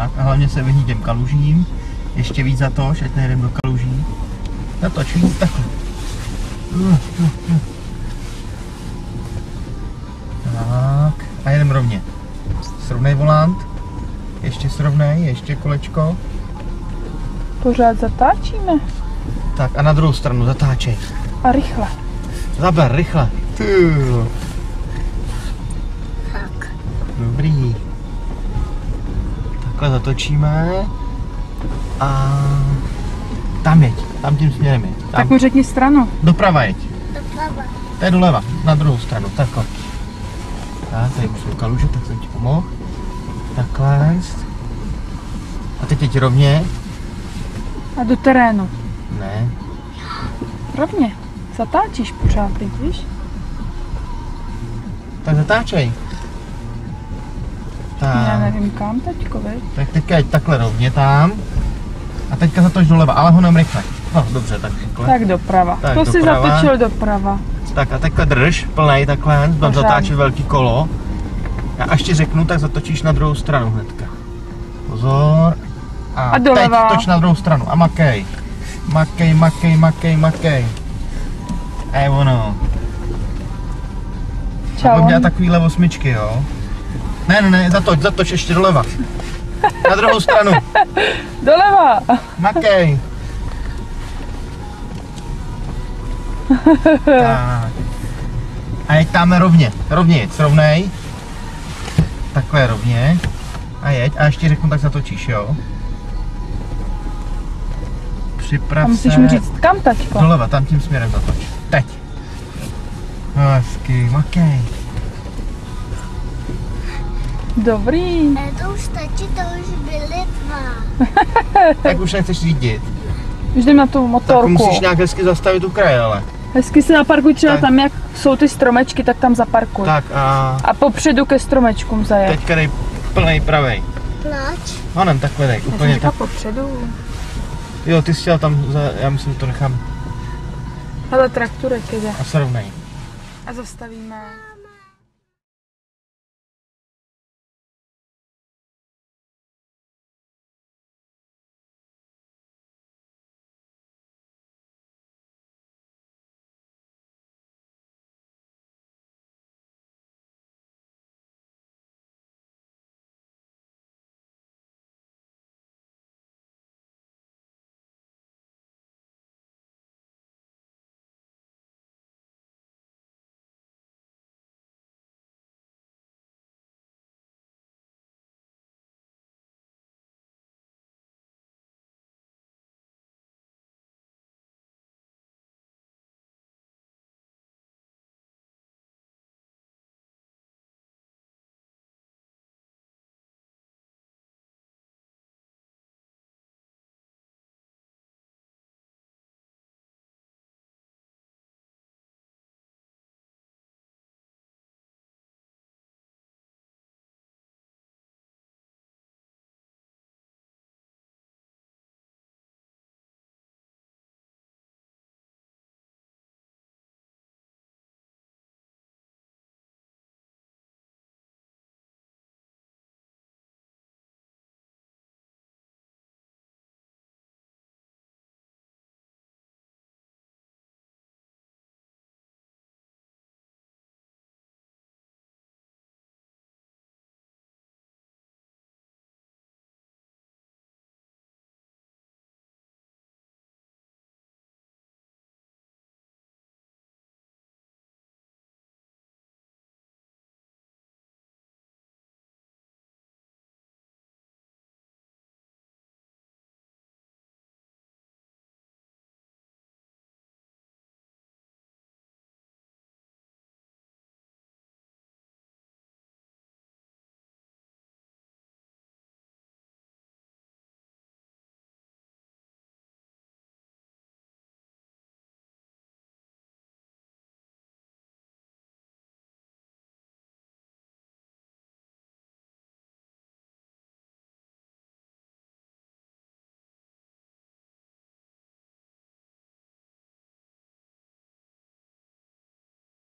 Tak, a hlavně se vyhní těm kalužím. Ještě víc zatoč, ať nejdem do kaluží. Zatoč víc takhle. Tak, a jedem rovně. Srovnej volant. Ještě srovnej, ještě kolečko. Pořád zatáčíme. Tak a na druhou stranu zatáčej. A rychle. Zaber, rychle. Tak. Dobrý. Takhle zatočíme. A tam jeď, tam tím směrem jeď. Tam. Tak mu řekni stranu. Doprava jeď. Doprava. To je doleva, na druhou stranu, takhle. Tak, tady už jsou kaluže, tak jsem ti pomohl. Takhle. A teď jeď rovně. A do terénu. Ne. Rovně. Zatáčíš pořád, teď, víš? Tak zatáčej. Já Tak, nevím kam teďko, viď? tak teďka jeď takhle rovně tam. A teďka zatoč doleva, ale honem rychle. No, dobře, tak takhle. Tak doprava. Tak To si doprava. zatočil doprava. Tak a teďka drž, plnej takhle, budem Pořádně. zatáčet velký kolo. Já až ti řeknu, tak zatočíš na druhou stranu hnedka. Pozor. A doleva. teď toč na druhou stranu a makej. Makej, makej, makej, makej. A je ono. Čau. Mám dělat takovýhle osmičky, jo? Ne, zatoč ještě doleva. Na druhou stranu. Doleva. Makej. Tak. A jeď tam rovně jeď, srovnej. Takhle rovně. A jeď, a ještě řeknu, tak zatočíš, jo? Připrav A musíš se. mi říct kam, taťko. Doleva, tam tím směrem zatoč. Teď. Hezky, makej. Dobrý. To už stačí, to už byly 2. Tak už nechceš řídit. Už jdem na tu Tak motorku. musíš nějak hezky zastavit u kraje, ale. Hezky si naparkuj třeba Tak. tam, jak jsou ty stromečky, tak tam zaparkuj. Tak a A popředu ke stromečkům zajet. teďka dej plnej pravej. Proč? Onem takhle dej, Já jsem úplně říkala tak. popředu. Jo, ty jsi chtěl tam, já myslím, že to nechám Hele, trakturek jde. a srovnej. A zastavíme.